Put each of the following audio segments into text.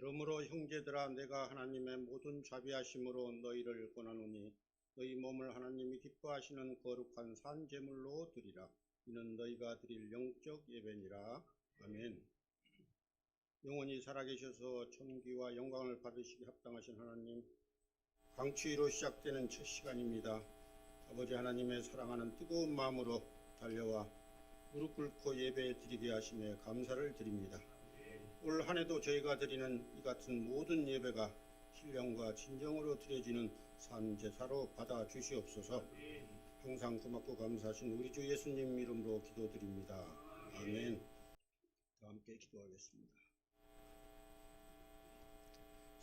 그러므로 형제들아, 내가 하나님의 모든 자비하심으로 너희를 권하노니 너희 몸을 하나님이 기뻐하시는 거룩한 산 제물로 드리라. 이는 너희가 드릴 영적 예배니라. 아멘. 영원히 살아계셔서 존귀와 영광을 받으시기 합당하신 하나님, 강추위로 시작되는 첫 시간입니다. 아버지 하나님의 사랑하는 뜨거운 마음으로 달려와 무릎 꿇고 예배 드리게 하심에 감사를 드립니다. 올 한해도 저희가 드리는 이 같은 모든 예배가 신령과 진정으로 드려지는 산제사로 받아 주시옵소서. 항상 고맙고 감사하신 우리 주 예수님 이름으로 기도드립니다. 아멘. 함께 기도하겠습니다.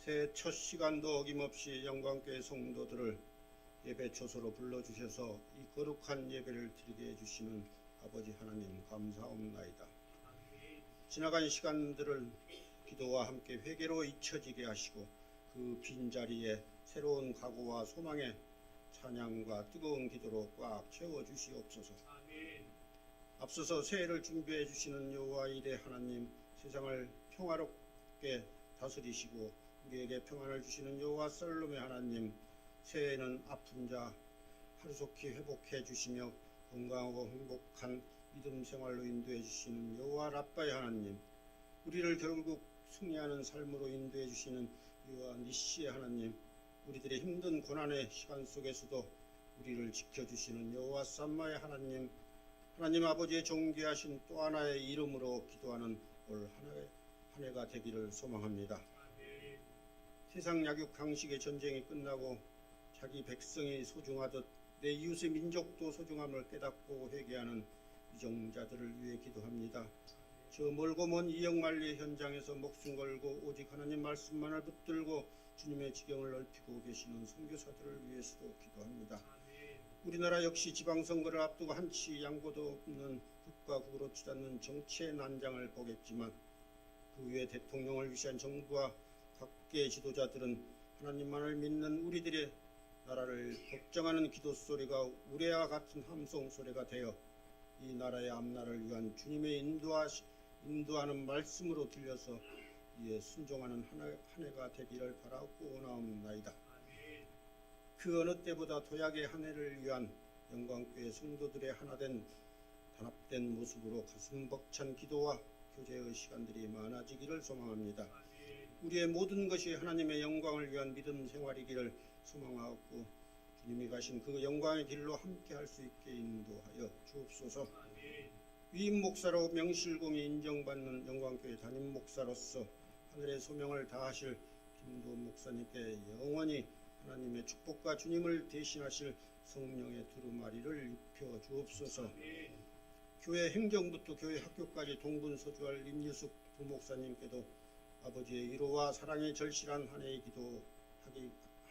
새해 첫 시간도 어김없이 영광교회 성도들을 예배 초소로 불러주셔서 이 거룩한 예배를 드리게 해주시는 아버지 하나님 감사옵나이다. 지나간 시간들을 기도와 함께 회개로 잊혀지게 하시고 그 빈자리에 새로운 각오와 소망의 찬양과 뜨거운 기도로 꽉 채워주시옵소서. 앞서서 새해를 준비해 주시는 여호와 이레 하나님, 세상을 평화롭게 다스리시고 우리에게 평안을 주시는 여호와 살롬의 하나님, 새해에는 아픈 자 하루속히 회복해 주시며 건강하고 행복한 믿음 생활로 인도해 주시는 여호와 랍바의 하나님, 우리를 결국 승리하는 삶으로 인도해 주시는 여호와 니시의 하나님, 우리들의 힘든 고난의 시간 속에서도 우리를 지켜주시는 여호와 삼마의 하나님, 하나님 아버지의 존귀하신 또 하나의 이름으로 기도하는 올 한 해가 되기를 소망합니다. 세상 약육 강식의 전쟁이 끝나고 자기 백성이 소중하듯 내 이웃의 민족도 소중함을 깨닫고 회개하는 이정자들을 위해 기도합니다. 저 멀고 먼 이역만리 현장에서 목숨 걸고 오직 하나님 말씀만을 붙들고 주님의 지경을 넓히고 계시는 선교사들을 위해서도 기도합니다. 우리나라 역시 지방선거를 앞두고 한치 양보도 없는 국가 국으로 치닫는 정치의 난장을 보겠지만 그 위에 대통령을 위시한 정부와 각계 지도자들은 하나님만을 믿는 우리들의 나라를 걱정하는 기도 소리가 우레와 같은 함성 소리가 되어 이 나라의 앞날을 위한 주님의 인도하는 말씀으로 들려서 이에 순종하는 한 해가 되기를 바라고 원하옵나이다. 그 어느 때보다 도약의 한 해를 위한 영광교회 성도들의 하나된 단합된 모습으로 가슴 벅찬 기도와 교제의 시간들이 많아지기를 소망합니다. 우리의 모든 것이 하나님의 영광을 위한 믿음 생활이기를 소망하고 주님이 가신 그 영광의 길로 함께 할 수 있게 인도하여 주옵소서. 위임 목사로 명실공히 인정받는 영광교회 담임 목사로서 하늘의 소명을 다하실 김도훈 목사님께 영원히 하나님의 축복과 주님을 대신하실 성령의 두루마리를 입혀 주옵소서. 교회 행정부터 교회 학교까지 동분서주할 임유숙 부목사님께도 아버지의 위로와 사랑의 절실한 한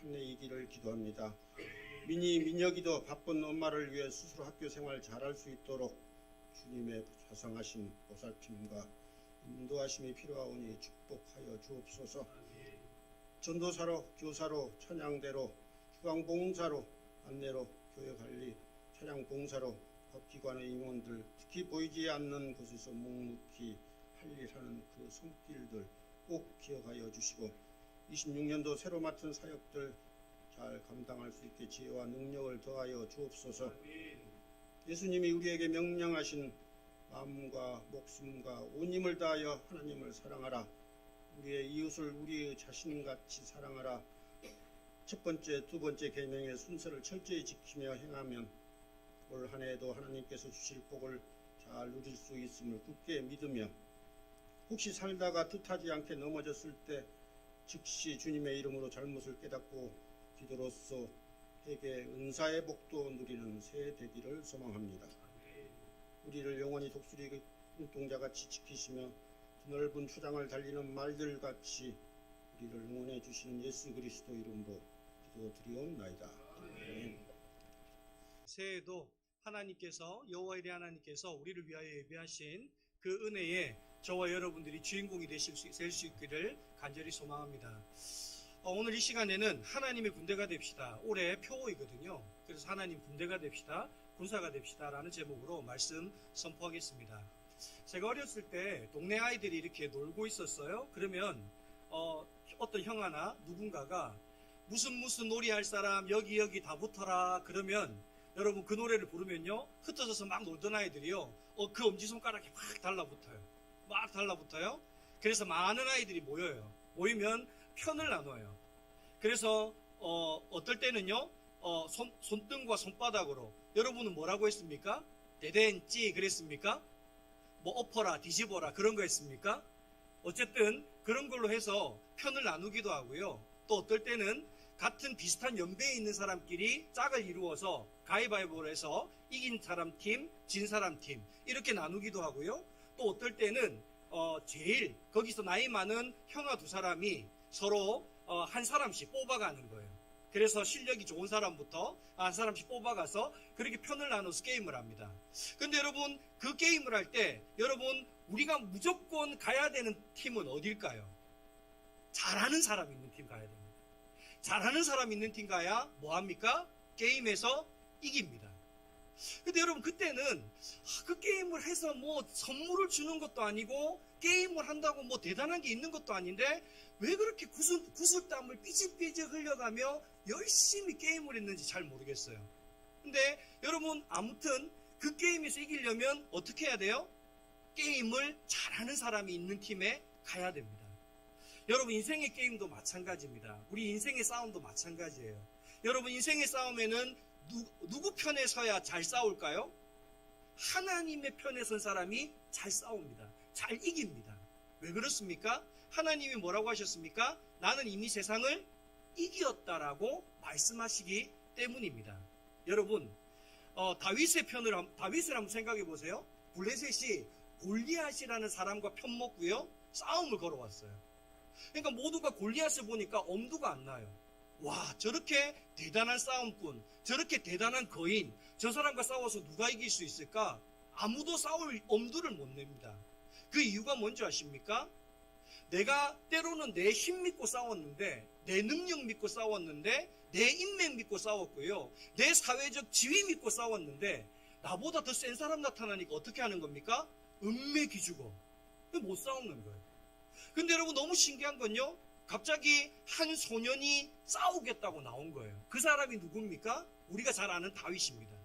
해이기를 기도합니다. 민혁이도 바쁜 엄마를 위해 스스로 학교 생활 잘할 수 있도록 주님의 자상하신 보살핌과 인도하심이 필요하오니 축복하여 주옵소서. 전도사로, 교사로, 찬양대로, 주방봉사로, 안내로, 교회관리, 차량봉사로 각 기관의 임원들, 특히 보이지 않는 곳에서 묵묵히 할 일하는 그 손길들 꼭 기억하여 주시고 26년도 새로 맡은 사역들 잘 감당할 수 있게 지혜와 능력을 더하여 주옵소서. 예수님이 우리에게 명령하신 마음과 목숨과 온 힘을 다하여 하나님을 사랑하라, 우리의 이웃을 우리의 자신같이 사랑하라, 첫 번째, 두 번째 계명의 순서를 철저히 지키며 행하면 올 한 해에도 하나님께서 주실 복을 잘 누릴 수 있음을 굳게 믿으며 혹시 살다가 뜻하지 않게 넘어졌을 때 즉시 주님의 이름으로 잘못을 깨닫고 기도로서 회개 은사의 복도 누리는 새해 되기를 소망합니다. 우리를 영원히 독수리 눈동자같이 지키시며 넓은 초장을 달리는 말들같이 우리를 응원해 주시는 예수 그리스도 이름으로 기도드리옵나이다. 아멘. 새해에도 하나님께서 여호와 이레 하나님께서 우리를 위하여 예비하신 그 은혜에 저와 여러분들이 주인공이 될 수 있기를 간절히 소망합니다. 오늘 이 시간에는 하나님의 군대가 됩시다. 올해 표어이거든요. 그래서 하나님 군대가 됩시다. 군사가 됩시다. 라는 제목으로 말씀 선포하겠습니다. 제가 어렸을 때 동네 아이들이 이렇게 놀고 있었어요. 그러면 어떤 형아나 누군가가 무슨 놀이 할 사람 여기 다 붙어라 그러면 여러분 그 노래를 부르면요 흩어져서 막 놀던 아이들이요 그 엄지손가락에 막 달라붙어요. 그래서 많은 아이들이 모이면 편을 나눠요. 그래서 어떨 때는요 손등과 손바닥으로 여러분은 뭐라고 했습니까? 대댄찌 그랬습니까? 뭐 엎어라 뒤집어라 그런 거 했습니까? 어쨌든 그런 걸로 해서 편을 나누기도 하고요. 또 어떨 때는 같은 비슷한 연배에 있는 사람끼리 짝을 이루어서 가위바위보를 해서 이긴 사람 팀, 진 사람 팀 이렇게 나누기도 하고요. 또 어떨 때는 제일 거기서 나이 많은 형아 두 사람이 서로 한 사람씩 뽑아가는 거예요. 그래서 실력이 좋은 사람부터 한 사람씩 뽑아가서 그렇게 편을 나눠서 게임을 합니다. 근데 여러분 그 게임을 할 때 여러분 우리가 무조건 가야 되는 팀은 어딜까요? 잘하는 사람 있는 팀 가야 됩니다. 잘하는 사람 있는 팀 가야 뭐합니까? 게임에서 이깁니다. 근데 여러분 그때는 그 게임을 해서 뭐 선물을 주는 것도 아니고 게임을 한다고 뭐 대단한 게 있는 것도 아닌데 왜 그렇게 구슬땀을 삐질삐질 흘려가며 열심히 게임을 했는지 잘 모르겠어요. 근데 여러분 아무튼 그 게임에서 이기려면 어떻게 해야 돼요? 게임을 잘하는 사람이 있는 팀에 가야 됩니다. 여러분 인생의 게임도 마찬가지입니다. 우리 인생의 싸움도 마찬가지예요. 여러분 인생의 싸움에는 누구 편에 서야 잘 싸울까요? 하나님의 편에 선 사람이 잘 싸웁니다. 잘 이깁니다. 왜 그렇습니까? 하나님이 뭐라고 하셨습니까? 나는 이미 세상을 이기었다라고 말씀하시기 때문입니다. 여러분 다윗을 한번 생각해 보세요. 블레셋이 골리앗이라는 사람과 편먹고요 싸움을 걸어왔어요. 그러니까 모두가 골리앗을 보니까 엄두가 안 나요. 와 저렇게 대단한 싸움꾼, 저렇게 대단한 거인, 저 사람과 싸워서 누가 이길 수 있을까? 아무도 싸울 엄두를 못 냅니다. 그 이유가 뭔지 아십니까? 내가 때로는 내 힘 믿고 싸웠는데, 내 능력 믿고 싸웠는데, 내 인맥 믿고 싸웠고요, 내 사회적 지위 믿고 싸웠는데 나보다 더 센 사람 나타나니까 어떻게 하는 겁니까? 음매기죽어 못 싸우는 거예요. 근데 여러분 너무 신기한 건요, 갑자기 한 소년이 싸우겠다고 나온 거예요. 그 사람이 누굽니까? 우리가 잘 아는 다윗입니다.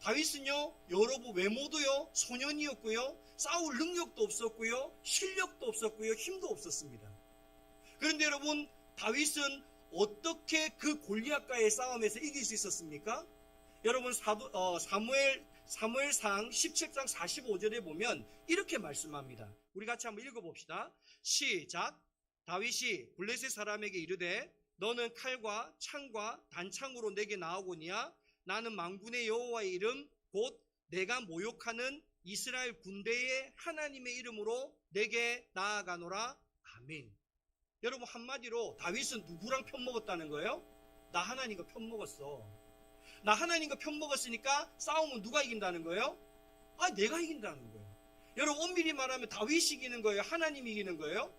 다윗은요 여러분 외모도요 소년이었고요, 싸울 능력도 없었고요, 실력도 없었고요, 힘도 없었습니다. 그런데 여러분 다윗은 어떻게 그 골리앗과의 싸움에서 이길 수 있었습니까? 여러분 사무엘상 17장 45절에 보면 이렇게 말씀합니다. 우리 같이 한번 읽어봅시다. 시작. 다윗이 블레셋 사람에게 이르되 너는 칼과 창과 단창으로 내게 나오거니와 나는 만군의 여호와의 이름 곧 내가 모욕하는 이스라엘 군대의 하나님의 이름으로 내게 나아가노라. 아멘. 여러분 한마디로 다윗은 누구랑 편먹었다는 거예요? 나 하나님과 편먹었어. 나 하나님과 편먹었으니까 싸움은 누가 이긴다는 거예요? 내가 이긴다는 거예요. 여러분 엄밀히 말하면 다윗이 이기는 거예요? 하나님이 이기는 거예요?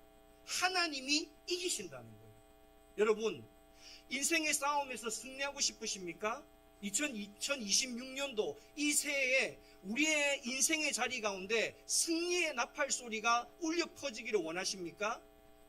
하나님이 이기신다는 거예요. 여러분 인생의 싸움에서 승리하고 싶으십니까? 2026년도 이 새해에 우리의 인생의 자리 가운데 승리의 나팔 소리가 울려 퍼지기를 원하십니까?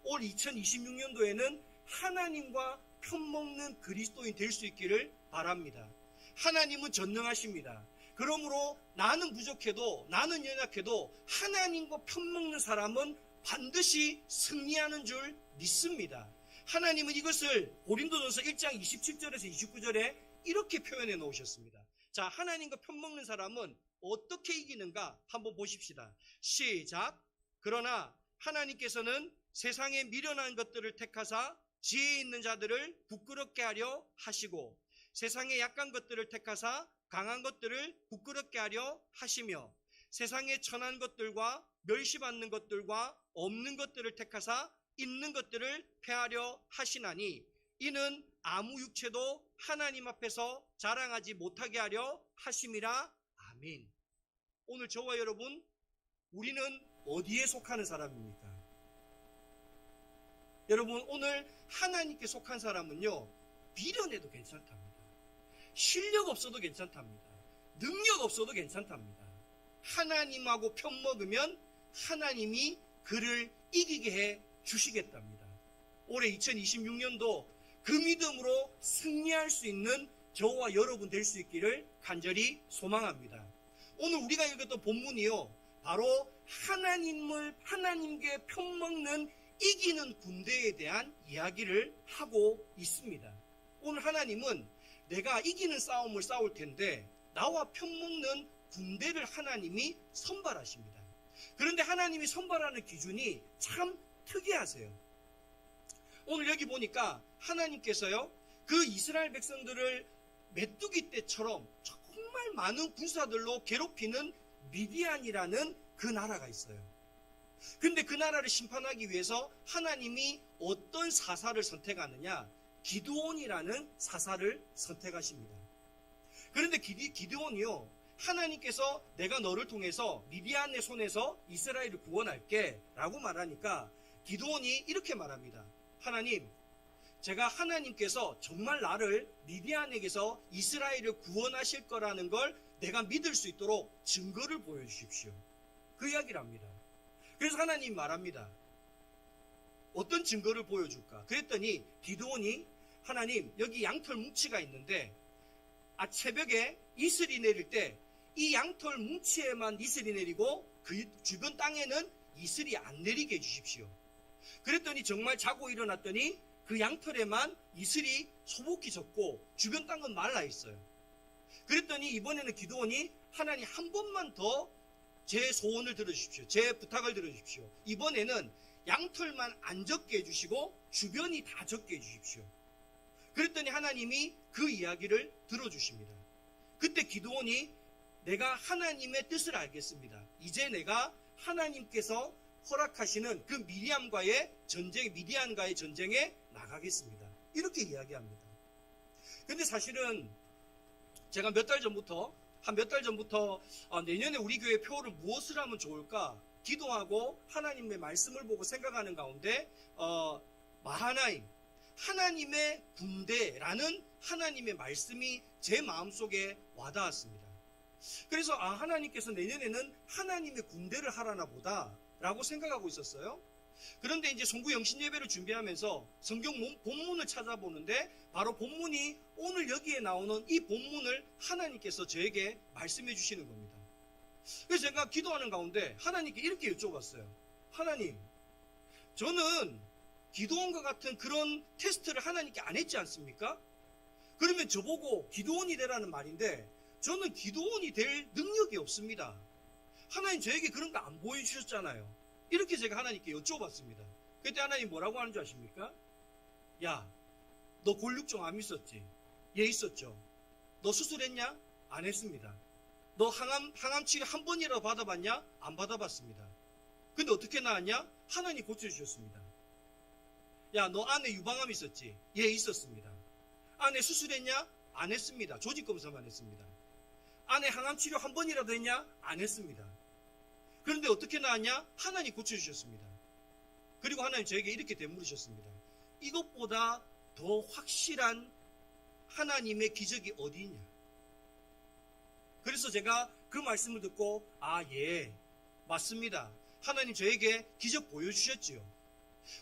올 2026년도에는 하나님과 편먹는 그리스도인 될 수 있기를 바랍니다. 하나님은 전능하십니다. 그러므로 나는 부족해도, 나는 연약해도 하나님과 편먹는 사람은 반드시 승리하는 줄 믿습니다. 하나님은 이것을 고린도전서 1장 27절에서 29절에 이렇게 표현해 놓으셨습니다. 자, 하나님과 편먹는 사람은 어떻게 이기는가 한번 보십시다. 시작. 그러나 하나님께서는 세상에 미련한 것들을 택하사 지혜 있는 자들을 부끄럽게 하려 하시고 세상의 약한 것들을 택하사 강한 것들을 부끄럽게 하려 하시며 세상의 천한 것들과 멸시받는 것들과 없는 것들을 택하사 있는 것들을 폐하려 하시나니 이는 아무 육체도 하나님 앞에서 자랑하지 못하게 하려 하심이라. 아멘. 오늘 저와 여러분 우리는 어디에 속하는 사람입니까? 여러분 오늘 하나님께 속한 사람은요 미련해도 괜찮답니다. 실력 없어도 괜찮답니다. 능력 없어도 괜찮답니다. 하나님하고 편먹으면 하나님이 그를 이기게 해 주시겠답니다. 올해 2026년도 그 믿음으로 승리할 수 있는 저와 여러분 될 수 있기를 간절히 소망합니다. 오늘 우리가 읽었던 본문이요, 바로 하나님께 편먹는 이기는 군대에 대한 이야기를 하고 있습니다. 오늘 하나님은 내가 이기는 싸움을 싸울 텐데 나와 편먹는 군대를 하나님이 선발하십니다. 그런데 하나님이 선발하는 기준이 참 특이하세요. 오늘 여기 보니까 하나님께서요, 그 이스라엘 백성들을 메뚜기 떼처럼 정말 많은 군사들로 괴롭히는 미디안이라는 그 나라가 있어요. 근데 그 나라를 심판하기 위해서 하나님이 어떤 사사를 선택하느냐? 기드온이라는 사사를 선택하십니다. 그런데 기드온이요, 하나님께서 내가 너를 통해서 미디안의 손에서 이스라엘을 구원할게 라고 말하니까 기드온이 이렇게 말합니다. 하나님, 제가 하나님께서 정말 나를 미디안에게서 이스라엘을 구원하실 거라는 걸 내가 믿을 수 있도록 증거를 보여주십시오. 그 이야기를 합니다. 그래서 하나님 말합니다. 어떤 증거를 보여줄까? 그랬더니 기드온이, 하나님, 여기 양털 뭉치가 있는데 새벽에 이슬이 내릴 때 이 양털 뭉치에만 이슬이 내리고 그 주변 땅에는 이슬이 안 내리게 해주십시오. 그랬더니 정말 자고 일어났더니 그 양털에만 이슬이 소복히 졌고 주변 땅은 말라 있어요. 그랬더니 이번에는 기드온이, 하나님 한 번만 더 제 소원을 들어주십시오. 제 부탁을 들어주십시오. 이번에는 양털만 안 젖게 해주시고 주변이 다 젖게 해주십시오. 그랬더니 하나님이 그 이야기를 들어주십니다. 그때 기드온이, 내가 하나님의 뜻을 알겠습니다. 이제 내가 하나님께서 허락하시는 그 미디안과의 전쟁에 나가겠습니다. 이렇게 이야기합니다. 근데 사실은 제가 한 몇 달 전부터 내년에 우리 교회 표를 무엇을 하면 좋을까 기도하고 하나님의 말씀을 보고 생각하는 가운데 마하나임, 하나님의 군대라는 하나님의 말씀이 제 마음속에 와닿았습니다. 그래서 하나님께서 내년에는 하나님의 군대를 하라나 보다 라고 생각하고 있었어요. 그런데 이제 송구 영신 예배를 준비하면서 성경 본문을 찾아보는데 바로 본문이 오늘 여기에 나오는 이 본문을 하나님께서 저에게 말씀해 주시는 겁니다. 그래서 제가 기도하는 가운데 하나님께 이렇게 여쭤봤어요. 하나님, 저는 기드온과 같은 그런 테스트를 하나님께 안 했지 않습니까? 그러면 저보고 기드온이 되라는 말인데 저는 기드온이 될 능력이 없습니다. 하나님 저에게 그런 거 안 보여주셨잖아요. 이렇게 제가 하나님께 여쭤봤습니다. 그때 하나님 뭐라고 하는 줄 아십니까? 야, 너 골육종 암 있었지? 예, 있었죠. 너 수술했냐? 안 했습니다. 너 항암 치료 한 번이라도 받아봤냐? 안 받아봤습니다. 근데 어떻게 나았냐? 하나님 고쳐주셨습니다. 야, 너 안에 유방암 있었지? 예, 있었습니다. 안에 수술했냐? 안 했습니다. 조직검사만 했습니다. 안에 항암 치료 한 번이라도 했냐? 안 했습니다. 그런데 어떻게 나았냐? 하나님 고쳐주셨습니다. 그리고 하나님 저에게 이렇게 되물으셨습니다. 이것보다 더 확실한 하나님의 기적이 어디 있냐? 그래서 제가 그 말씀을 듣고 예, 맞습니다. 하나님 저에게 기적 보여주셨지요.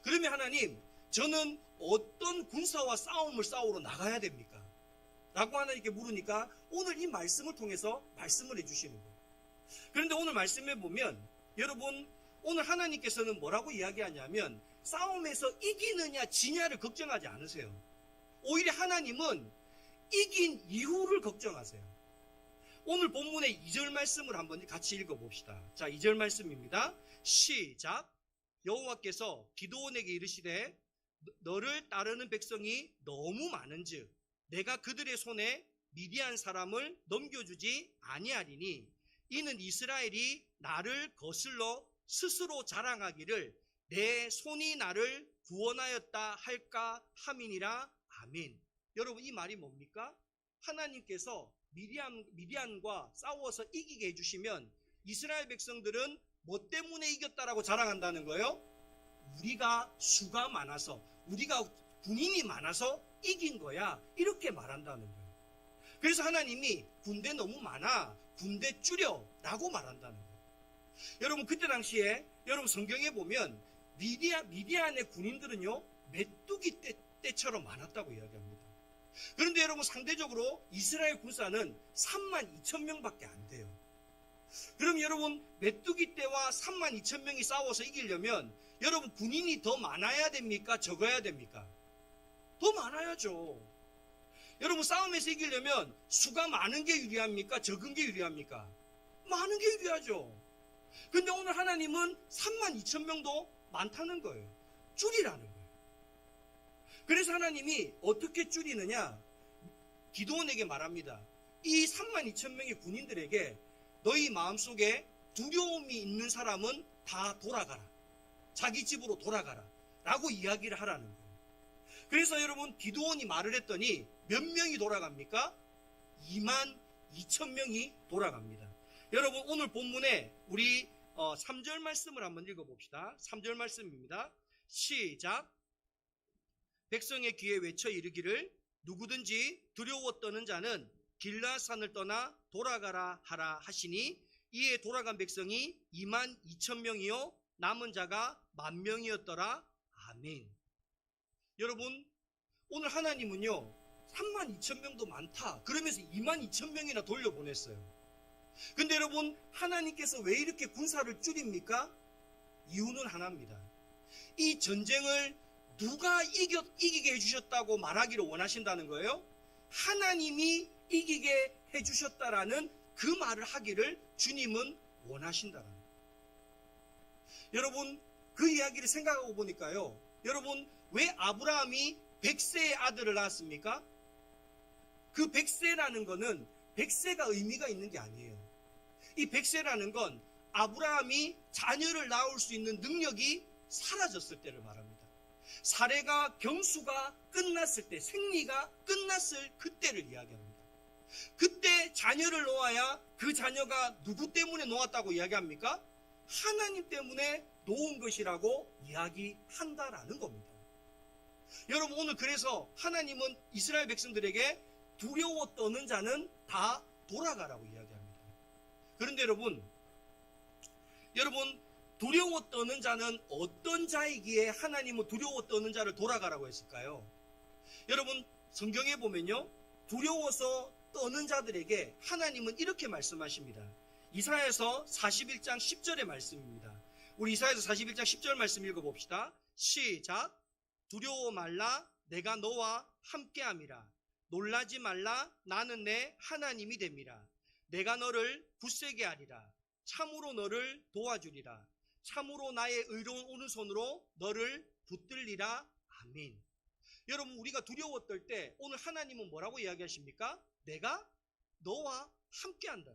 그러면 하나님, 저는 어떤 군사와 싸움을 싸우러 나가야 됩니까? 라고 하나님께 물으니까 오늘 이 말씀을 통해서 말씀을 해주시는 거예요. 그런데 오늘 말씀해 보면 여러분, 오늘 하나님께서는 뭐라고 이야기하냐면 싸움에서 이기느냐 지냐를 걱정하지 않으세요. 오히려 하나님은 이긴 이후를 걱정하세요. 오늘 본문의 2절 말씀을 한번 같이 읽어봅시다. 자, 2절 말씀입니다. 시작. 여호와께서 기드온에게 이르시되 너를 따르는 백성이 너무 많은즉 내가 그들의 손에 미디안 사람을 넘겨주지 아니하리니 이는 이스라엘이 나를 거슬러 스스로 자랑하기를 내 손이 나를 구원하였다 할까 함이니라. 아멘. 여러분, 이 말이 뭡니까? 하나님께서 미디안과 싸워서 이기게 해주시면 이스라엘 백성들은 뭐 때문에 이겼다라고 자랑한다는 거예요? 우리가 수가 많아서, 우리가 군인이 많아서 이긴 거야, 이렇게 말한다는 거예요. 그래서 하나님이 군대 너무 많아, 군대 줄여 라고 말한다는 거예요. 여러분, 그때 당시에 여러분 성경에 보면 미디안의 군인들은요 메뚜기 때처럼 많았다고 이야기합니다. 그런데 여러분, 상대적으로 이스라엘 군사는 32,000명밖에 안 돼요. 그럼 여러분, 메뚜기 떼와 32,000명이 싸워서 이기려면 여러분, 군인이 더 많아야 됩니까? 적어야 됩니까? 더 많아야죠. 여러분, 싸움에서 이기려면 수가 많은 게 유리합니까? 적은 게 유리합니까? 많은 게 유리하죠. 근데 오늘 하나님은 32,000명도 많다는 거예요. 줄이라는 거예요. 그래서 하나님이 어떻게 줄이느냐? 기드온에게 말합니다. 이 32,000명의 군인들에게 너희 마음속에 두려움이 있는 사람은 다 돌아가라. 자기 집으로 돌아가라. 라고 이야기를 하라는 거예요. 그래서 여러분, 기드온이 말을 했더니 몇 명이 돌아갑니까? 22,000명이 돌아갑니다. 여러분, 오늘 본문에 우리 3절 말씀을 한번 읽어봅시다. 3절 말씀입니다. 시작. 백성의 귀에 외쳐 이르기를 누구든지 두려워 떠는 자는 길라산을 떠나 돌아가라 하라 하시니 이에 돌아간 백성이 22,000명이요 남은 자가 10,000명이었더라. 아멘. 여러분, 오늘 하나님은요 32,000명도 많다 그러면서 22,000명이나 돌려보냈어요. 근데 여러분, 하나님께서 왜 이렇게 군사를 줄입니까? 이유는 하나입니다. 이 전쟁을 누가 이기게 해주셨다고 말하기를 원하신다는 거예요? 하나님이 이기게 해주셨다라는 그 말을 하기를 주님은 원하신다는 거예요. 여러분, 그 이야기를 생각하고 보니까요, 여러분, 왜 아브라함이 100세의 아들을 낳았습니까? 그 100세라는 거는 100세가 의미가 있는 게 아니에요. 이 100세라는 건 아브라함이 자녀를 낳을 수 있는 능력이 사라졌을 때를 말합니다. 사례가 경수가 끝났을 때, 생리가 끝났을 그때를 이야기합니다. 그때 자녀를 놓아야 그 자녀가 누구 때문에 놓았다고 이야기합니까? 하나님 때문에 놓은 것이라고 이야기한다라는 겁니다. 여러분, 오늘 그래서 하나님은 이스라엘 백성들에게 두려워 떠는 자는 다 돌아가라고 이야기합니다. 그런데 여러분, 두려워 떠는 자는 어떤 자이기에 하나님은 두려워 떠는 자를 돌아가라고 했을까요? 여러분, 성경에 보면요, 두려워서 떠는 자들에게 하나님은 이렇게 말씀하십니다. 이사야서 41장 10절의 말씀입니다. 우리 이사야서 41장 10절 말씀 읽어봅시다. 시작. 두려워 말라, 내가 너와 함께함이라. 놀라지 말라, 나는 내 하나님이 됨이라. 내가 너를 굳세게 하리라. 참으로 너를 도와주리라. 참으로 나의 의로운 오른손으로 너를 붙들리라. 아멘. 여러분, 우리가 두려워 떨 때 오늘 하나님은 뭐라고 이야기하십니까? 내가 너와 함께한다.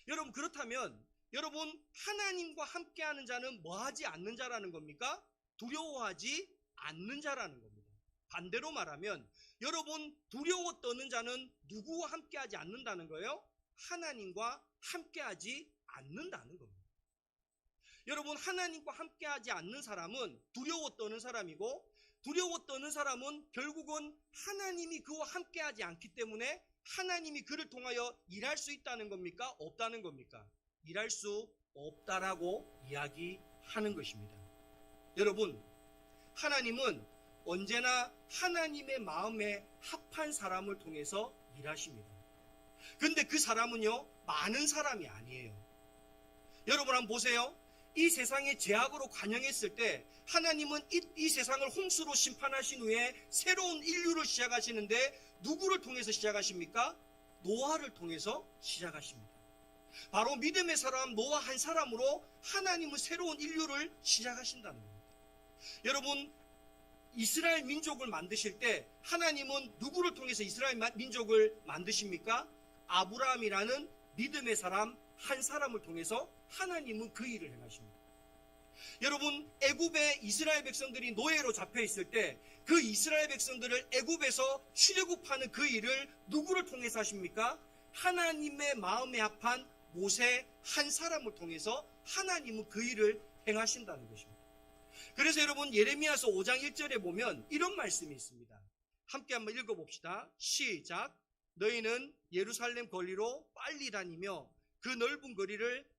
여러분, 그렇다면 여러분, 하나님과 함께하는 자는 뭐하지 않는 자라는 겁니까? 두려워하지 않는 자라는 겁니다. 반대로 말하면 여러분, 두려워 떠는 자는 누구와 함께하지 않는다는 거예요? 하나님과 함께하지 않는다는 겁니다. 여러분, 하나님과 함께하지 않는 사람은 두려워 떠는 사람이고, 두려워 떠는 사람은 결국은 하나님이 그와 함께하지 않기 때문에 하나님이 그를 통하여 일할 수 있다는 겁니까? 없다는 겁니까? 일할 수 없다라고 이야기하는 것입니다. 여러분, 하나님은 언제나 하나님의 마음에 합한 사람을 통해서 일하십니다. 그런데 그 사람은요, 많은 사람이 아니에요. 여러분 한번 보세요. 이 세상에 죄악으로 관영했을 때 하나님은 이 세상을 홍수로 심판하신 후에 새로운 인류를 시작하시는데 누구를 통해서 시작하십니까? 노아를 통해서 시작하십니다. 바로 믿음의 사람 노아 한 사람으로 하나님은 새로운 인류를 시작하신다는 겁니다. 여러분, 이스라엘 민족을 만드실 때 하나님은 누구를 통해서 이스라엘 민족을 만드십니까? 아브라함이라는 믿음의 사람 한 사람을 통해서 하나님은 그 일을 행하십니다. 여러분, 애굽에 이스라엘 백성들이 노예로 잡혀 있을 때 그 이스라엘 백성들을 애굽에서 출애굽하는 그 일을 누구를 통해서 하십니까? 하나님의 마음에 합한 모세 한 사람을 통해서 하나님은 그 일을 행하신다는 것입니다. 그래서 여러분, 예레미야서 5장 1절에 보면 이런 말씀이 있습니다. 함께 한번 읽어봅시다. 시작. 너희는 예루살렘 거리로 빨리 다니며 그 넓은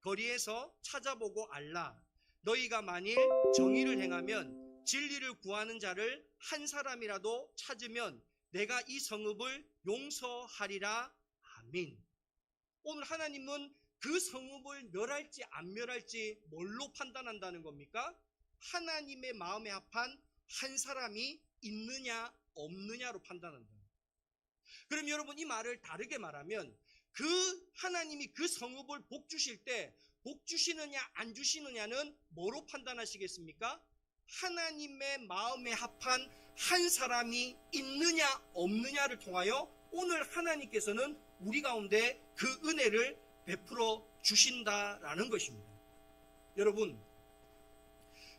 거리에서 찾아보고 알라. 너희가 만일 정의를 행하면 진리를 구하는 자를 한 사람이라도 찾으면 내가 이 성읍을 용서하리라. 아멘. 오늘 하나님은 그 성읍을 멸할지 안 멸할지 뭘로 판단한다는 겁니까? 하나님의 마음에 합한 한 사람이 있느냐 없느냐로 판단한다. 그럼 여러분, 이 말을 다르게 말하면 그 하나님이 그 성읍을 복 주실 때 복 주시느냐 안 주시느냐는 뭐로 판단하시겠습니까? 하나님의 마음에 합한 한 사람이 있느냐 없느냐를 통하여 오늘 하나님께서는 우리 가운데 그 은혜를 베풀어 주신다라는 것입니다. 여러분,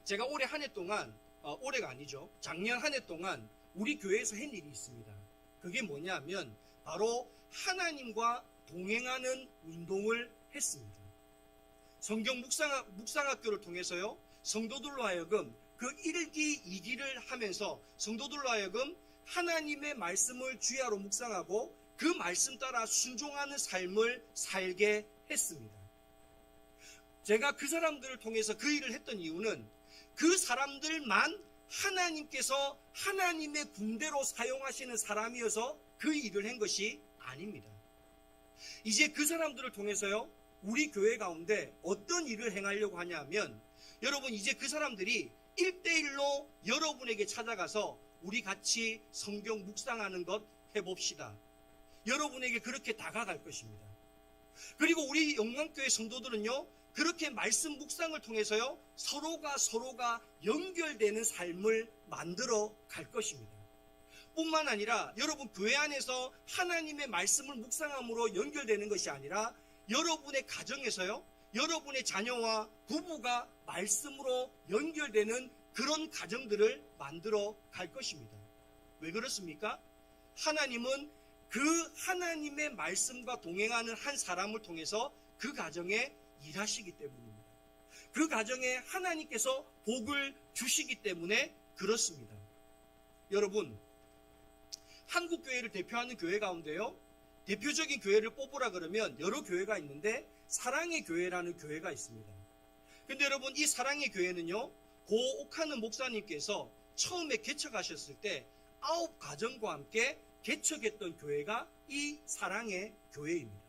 제가 올해 한 해 동안, 올해가 아니죠, 작년 한 해 동안 우리 교회에서 한 일이 있습니다. 그게 뭐냐면 바로 하나님과 동행하는 운동을 했습니다. 성경 묵상학교를 통해서요, 성도들로 하여금 그 1기, 2기를 하면서 성도들로 하여금 하나님의 말씀을 주야로 묵상하고 그 말씀 따라 순종하는 삶을 살게 했습니다. 제가 그 사람들을 통해서 그 일을 했던 이유는 그 사람들만 하나님께서 하나님의 군대로 사용하시는 사람이어서 그 일을 한 것이 아닙니다. 이제 그 사람들을 통해서요, 우리 교회 가운데 어떤 일을 행하려고 하냐면, 여러분, 이제 그 사람들이 1대1로 여러분에게 찾아가서 우리 같이 성경 묵상하는 것 해봅시다. 여러분에게 그렇게 다가갈 것입니다. 그리고 우리 영광교회 성도들은요, 그렇게 말씀 묵상을 통해서요, 서로가 연결되는 삶을 만들어 갈 것입니다. 뿐만 아니라 여러분 교회 안에서 하나님의 말씀을 묵상함으로 연결되는 것이 아니라 여러분의 가정에서요, 여러분의 자녀와 부부가 말씀으로 연결되는 그런 가정들을 만들어 갈 것입니다. 왜 그렇습니까? 하나님은 그 하나님의 말씀과 동행하는 한 사람을 통해서 그 가정에 일하시기 때문입니다. 그 가정에 하나님께서 복을 주시기 때문에 그렇습니다. 여러분, 한국교회를 대표하는 교회 가운데요, 대표적인 교회를 뽑으라 그러면 여러 교회가 있는데 사랑의 교회라는 교회가 있습니다. 근데 여러분, 이 사랑의 교회는요, 고 옥하는 목사님께서 처음에 개척하셨을 때 9가정과 함께 개척했던 교회가 이 사랑의 교회입니다.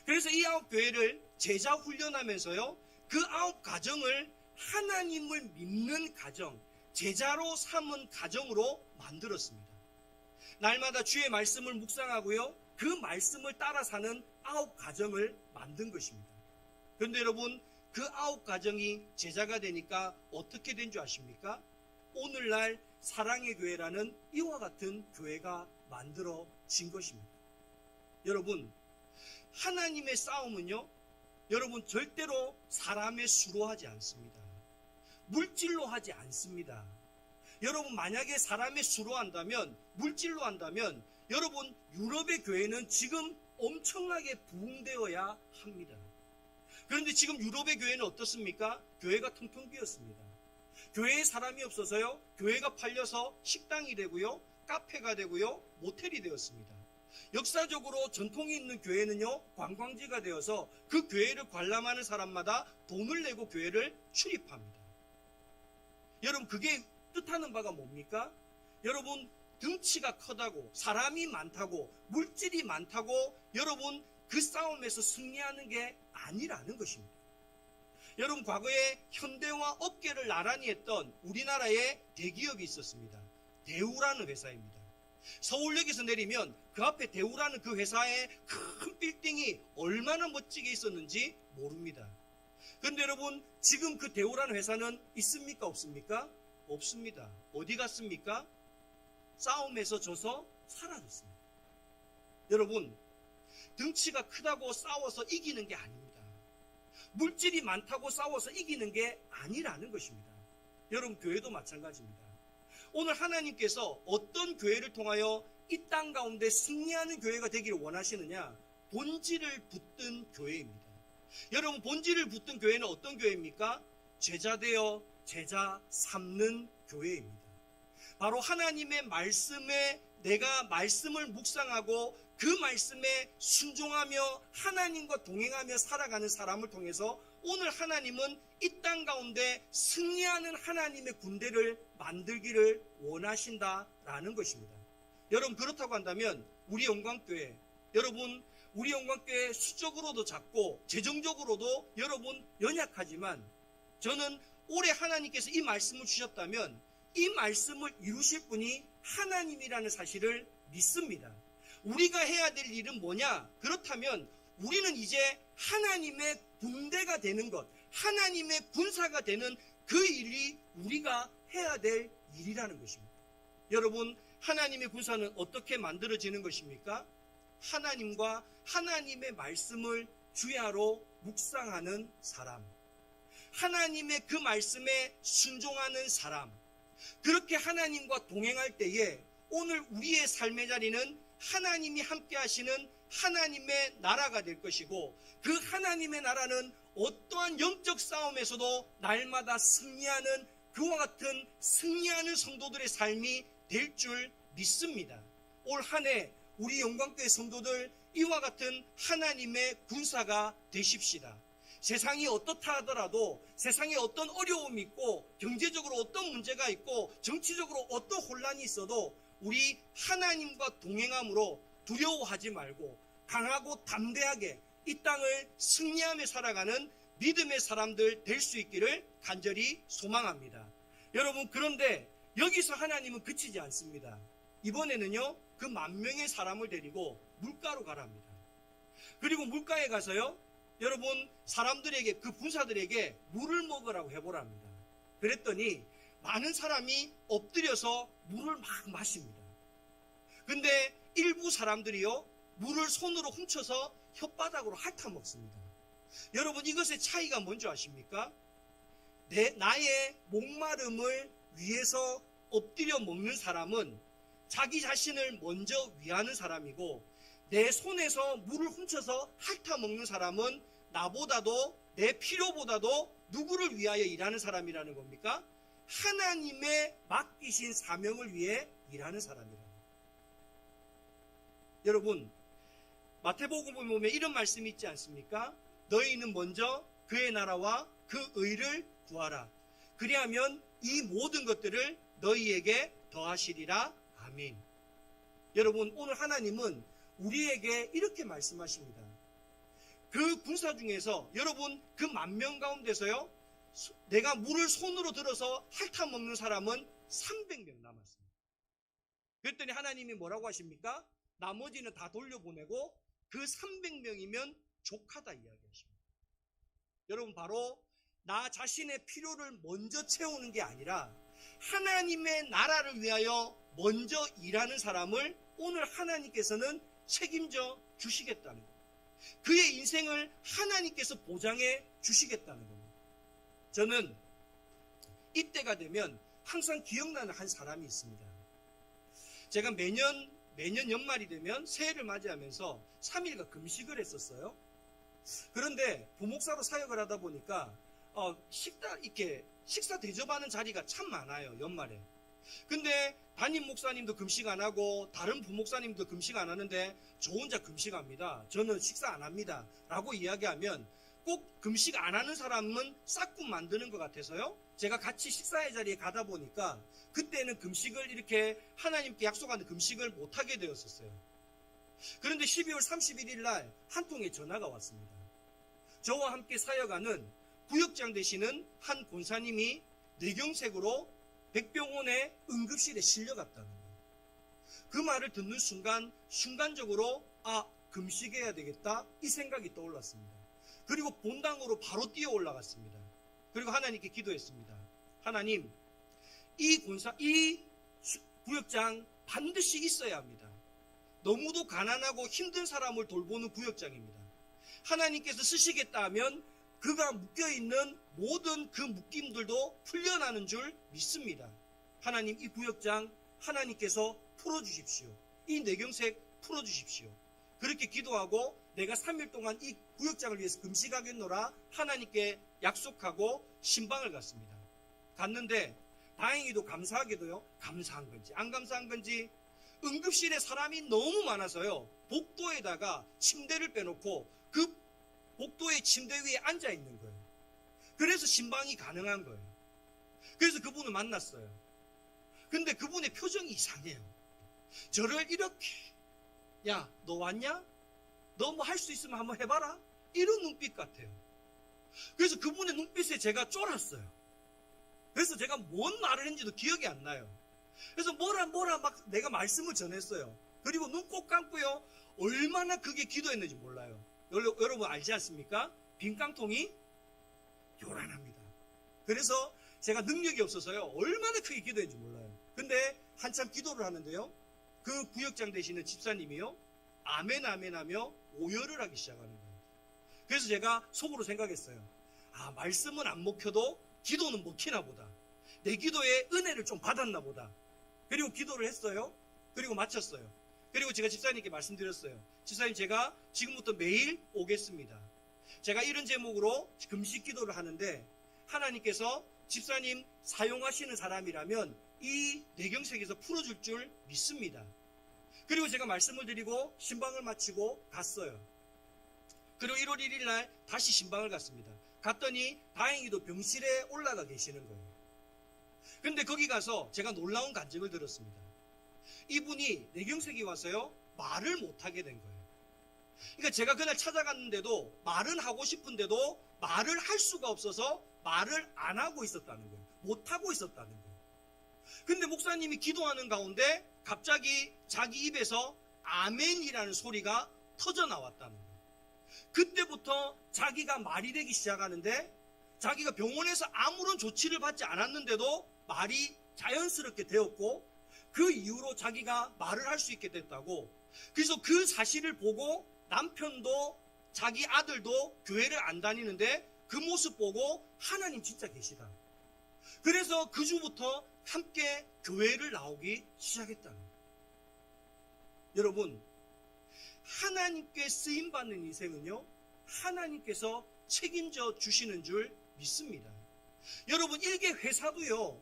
그래서 이 9교회를 제자 훈련하면서요, 그 9가정을 하나님을 믿는 가정, 제자로 삼은 가정으로 만들었습니다. 날마다 주의 말씀을 묵상하고요, 그 말씀을 따라 사는 9가정을 만든 것입니다. 그런데 여러분, 그 9가정이 제자가 되니까 어떻게 된 줄 아십니까? 오늘날 사랑의 교회라는 이와 같은 교회가 만들어진 것입니다. 여러분, 하나님의 싸움은요, 여러분 절대로 사람의 수로 하지 않습니다. 물질로 하지 않습니다. 여러분, 만약에 사람의 수로 한다면, 물질로 한다면 여러분, 유럽의 교회는 지금 엄청나게 부흥되어야 합니다. 그런데 지금 유럽의 교회는 어떻습니까? 교회가 텅텅 비었습니다. 교회에 사람이 없어서요, 교회가 팔려서 식당이 되고요, 카페가 되고요, 모텔이 되었습니다. 역사적으로 전통이 있는 교회는요, 관광지가 되어서 그 교회를 관람하는 사람마다 돈을 내고 교회를 출입합니다. 여러분, 그게 뜻하는 바가 뭡니까? 여러분, 등치가 크다고, 사람이 많다고, 물질이 많다고 여러분 그 싸움에서 승리하는 게 아니라는 것입니다. 여러분, 과거에 현대화 업계를 나란히 했던 우리나라의 대기업이 있었습니다. 대우라는 회사입니다. 서울역에서 내리면 그 앞에 대우라는 그 회사의 큰 빌딩이 얼마나 멋지게 있었는지 모릅니다. 그런데 여러분, 지금 그 대우라는 회사는 있습니까? 없습니까? 없습니다. 어디 갔습니까? 싸움에서 져서 사라졌습니다. 여러분, 등치가 크다고 싸워서 이기는 게 아닙니다. 물질이 많다고 싸워서 이기는 게 아니라는 것입니다. 여러분, 교회도 마찬가지입니다. 오늘 하나님께서 어떤 교회를 통하여 이 땅 가운데 승리하는 교회가 되기를 원하시느냐? 본질을 붙든 교회입니다. 여러분, 본질을 붙든 교회는 어떤 교회입니까? 제자되어 제자 삼는 교회입니다. 바로 하나님의 말씀에 내가 말씀을 묵상하고 그 말씀에 순종하며 하나님과 동행하며 살아가는 사람을 통해서 오늘 하나님은 이 땅 가운데 승리하는 하나님의 군대를 만들기를 원하신다라는 것입니다. 여러분, 그렇다고 한다면 우리 영광교회, 여러분, 우리 영광교회 수적으로도 작고 재정적으로도 여러분 연약하지만 저는 올해 하나님께서 이 말씀을 주셨다면 이 말씀을 이루실 분이 하나님이라는 사실을 믿습니다. 우리가 해야 될 일은 뭐냐? 그렇다면 우리는 이제 하나님의 군대가 되는 것, 하나님의 군사가 되는 그 일이 우리가 해야 될 일이라는 것입니다. 여러분, 하나님의 군사는 어떻게 만들어지는 것입니까? 하나님과 하나님의 말씀을 주야로 묵상하는 사람, 하나님의 그 말씀에 순종하는 사람, 그렇게 하나님과 동행할 때에 오늘 우리의 삶의 자리는 하나님이 함께 하시는 하나님의 나라가 될 것이고, 그 하나님의 나라는 어떠한 영적 싸움에서도 날마다 승리하는 그와 같은 승리하는 성도들의 삶이 될 줄 믿습니다. 올 한 해 우리 영광교회 성도들 이와 같은 하나님의 군사가 되십시다. 세상이 어떻다 하더라도, 세상에 어떤 어려움이 있고 경제적으로 어떤 문제가 있고 정치적으로 어떤 혼란이 있어도 우리 하나님과 동행함으로 두려워하지 말고 강하고 담대하게 이 땅을 승리하며 살아가는 믿음의 사람들 될 수 있기를 간절히 소망합니다. 여러분, 그런데 여기서 하나님은 그치지 않습니다. 이번에는요, 그 10,000명의 사람을 데리고 물가로 가랍니다. 그리고 물가에 가서요, 여러분, 사람들에게, 그 군사들에게 물을 먹으라고 해보랍니다. 그랬더니 많은 사람이 엎드려서 물을 막 마십니다. 근데 일부 사람들이요, 물을 손으로 훔쳐서 혓바닥으로 핥아먹습니다. 여러분, 이것의 차이가 뭔지 아십니까? 나의 목마름을 위해서 엎드려 먹는 사람은 자기 자신을 먼저 위하는 사람이고, 내 손에서 물을 훔쳐서 핥아먹는 사람은 나보다도, 내 필요보다도 누구를 위하여 일하는 사람이라는 겁니까? 하나님의 맡기신 사명을 위해 일하는 사람이라는 겁니다. 여러분, 마태복음을 보면 이런 말씀이 있지 않습니까? 너희는 먼저 그의 나라와 그 의를 구하라. 그리하면 이 모든 것들을 너희에게 더하시리라. 아멘. 여러분, 오늘 하나님은 우리에게 이렇게 말씀하십니다. 그 군사 중에서, 여러분, 그 10,000명 가운데서요, 내가 물을 손으로 들어서 핥아먹는 사람은 300명 남았습니다. 그랬더니 하나님이 뭐라고 하십니까? 나머지는 다 돌려보내고 그 300명이면 족하다 이야기하십니다. 여러분, 바로 나 자신의 필요를 먼저 채우는 게 아니라 하나님의 나라를 위하여 먼저 일하는 사람을 오늘 하나님께서는 책임져 주시겠다는 겁니다. 그의 인생을 하나님께서 보장해 주시겠다는 겁니다. 저는 이때가 되면 항상 기억나는 한 사람이 있습니다. 제가 매년 연말이 되면 새해를 맞이하면서 3일간 금식을 했었어요. 그런데 부목사로 사역을 하다 보니까 식사 대접하는 자리가 참 많아요, 연말에. 근데 담임 목사님도 금식 안 하고 다른 부목사님도 금식 안 하는데 저 혼자 금식합니다, 저는 식사 안 합니다 라고 이야기하면 꼭 금식 안 하는 사람은 싹군 만드는 것 같아서요, 제가 같이 식사의 자리에 가다 보니까 그때는 금식을 이렇게 하나님께 약속하는 금식을 못하게 되었었어요. 그런데 12월 31일 날 한 통의 전화가 왔습니다. 저와 함께 사역하는 구역장 되시는 한 권사님이 뇌경색으로 백병원의 응급실에 실려갔다는 거예요. 그 말을 듣는 순간적으로 금식해야 되겠다 이 생각이 떠올랐습니다. 그리고 본당으로 바로 뛰어 올라갔습니다. 그리고 하나님께 기도했습니다. 하나님, 이 구역장 반드시 있어야 합니다. 너무도 가난하고 힘든 사람을 돌보는 구역장입니다. 하나님께서 쓰시겠다 하면 그가 묶여있는 모든 그 묶임들도 풀려나는 줄 믿습니다. 하나님, 이 구역장 하나님께서 풀어주십시오. 이 뇌경색 풀어주십시오. 그렇게 기도하고 내가 3일 동안 이 구역장을 위해서 금식하겠노라 하나님께 약속하고 신방을 갔습니다. 갔는데 다행히도 감사하게도요, 감사한 건지 안 감사한 건지 응급실에 사람이 너무 많아서요, 복도에다가 침대를 빼놓고 그 복도의 침대 위에 앉아 있는 거예요. 그래서 신방이 가능한 거예요. 그래서 그분을 만났어요. 근데 그분의 표정이 이상해요. 저를 이렇게, 야, 너 왔냐? 너 뭐 할 수 있으면 한번 해봐라? 이런 눈빛 같아요. 그래서 그분의 눈빛에 제가 쫄았어요. 그래서 제가 뭔 말을 했는지도 기억이 안 나요. 그래서 뭐라 막 내가 말씀을 전했어요. 그리고 눈 꼭 감고요. 얼마나 크게 기도했는지 몰라요. 여러분 알지 않습니까? 빈 깡통이 요란합니다. 그래서 제가 능력이 없어서요. 얼마나 크게 기도했는지 몰라요. 근데 한참 기도를 하는데요. 그 구역장 되시는 집사님이요. 아멘 아멘 하며 오열을 하기 시작하는 거예요. 그래서 제가 속으로 생각했어요. 아, 말씀은 안 먹혀도 기도는 먹히나 보다. 내 기도에 은혜를 좀 받았나 보다. 그리고 기도를 했어요. 그리고 마쳤어요. 그리고 제가 집사님께 말씀드렸어요. 집사님, 제가 지금부터 매일 오겠습니다. 제가 이런 제목으로 금식 기도를 하는데 하나님께서 집사님 사용하시는 사람이라면 이 내경색에서 풀어줄 줄 믿습니다. 그리고 제가 말씀을 드리고 신방을 마치고 갔어요. 그리고 1월 1일 날 다시 신방을 갔습니다. 갔더니 다행히도 병실에 올라가 계시는 거예요. 근데 거기 가서 제가 놀라운 간증을 들었습니다. 이분이 내경색이 와서요, 말을 못하게 된 거예요. 그러니까 제가 그날 찾아갔는데도 말은 하고 싶은데도 말을 할 수가 없어서 말을 안 하고 있었다는 거예요. 못하고 있었다는 거예요. 근데 목사님이 기도하는 가운데 갑자기 자기 입에서 아멘이라는 소리가 터져 나왔다는 거예요. 그때부터 자기가 말이 되기 시작하는데 자기가 병원에서 아무런 조치를 받지 않았는데도 말이 자연스럽게 되었고 그 이후로 자기가 말을 할 수 있게 됐다고. 그래서 그 사실을 보고 남편도 자기 아들도 교회를 안 다니는데 그 모습 보고 하나님 진짜 계시다. 그래서 그 주부터 함께 교회를 나오기 시작했다는 거예요. 여러분, 하나님께 쓰임받는 인생은요, 하나님께서 책임져 주시는 줄 믿습니다. 여러분, 일개 회사도요,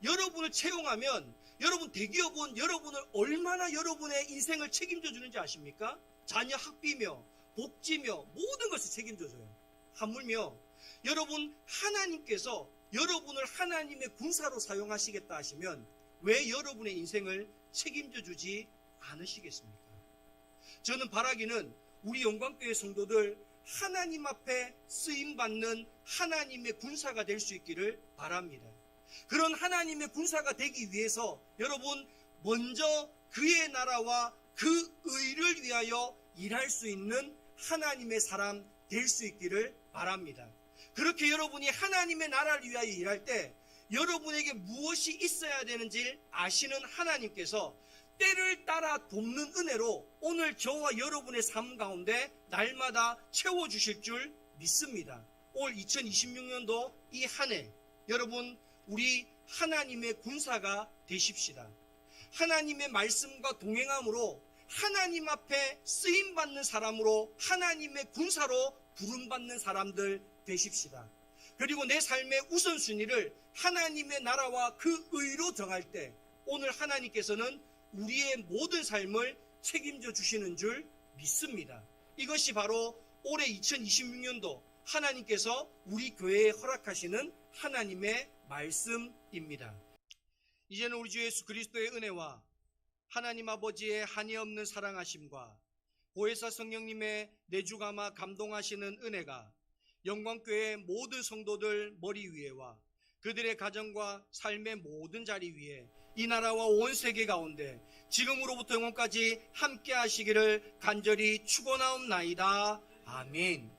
여러분을 채용하면 여러분 대기업은 여러분을 얼마나 여러분의 인생을 책임져 주는지 아십니까? 자녀 학비며 복지며 모든 것을 책임져 줘요. 하물며 여러분 하나님께서 여러분을 하나님의 군사로 사용하시겠다 하시면 왜 여러분의 인생을 책임져 주지 않으시겠습니까? 저는 바라기는 우리 영광교회 성도들 하나님 앞에 쓰임받는 하나님의 군사가 될 수 있기를 바랍니다. 그런 하나님의 군사가 되기 위해서 여러분 먼저 그의 나라와 그 의를 위하여 일할 수 있는 하나님의 사람 될 수 있기를 바랍니다. 그렇게 여러분이 하나님의 나라를 위하여 일할 때 여러분에게 무엇이 있어야 되는지 아시는 하나님께서 때를 따라 돕는 은혜로 오늘 저와 여러분의 삶 가운데 날마다 채워주실 줄 믿습니다. 올 2026년도 이 한 해 여러분 우리 하나님의 군사가 되십시다. 하나님의 말씀과 동행함으로 하나님 앞에 쓰임받는 사람으로 하나님의 군사로 부름받는 사람들 되십시다. 그리고 내 삶의 우선순위를 하나님의 나라와 그 의로 정할 때 오늘 하나님께서는 우리의 모든 삶을 책임져 주시는 줄 믿습니다. 이것이 바로 올해 2026년도 하나님께서 우리 교회에 허락하시는 하나님의 말씀입니다. 이제는 우리 주 예수 그리스도의 은혜와 하나님 아버지의 한이 없는 사랑하심과 보혜사 성령님의 내주감아 감동하시는 은혜가 영광교회 모든 성도들 머리 위에와 그들의 가정과 삶의 모든 자리 위에 이 나라와 온 세계 가운데 지금으로부터 영원까지 함께 하시기를 간절히 축원하옵나이다. 아멘.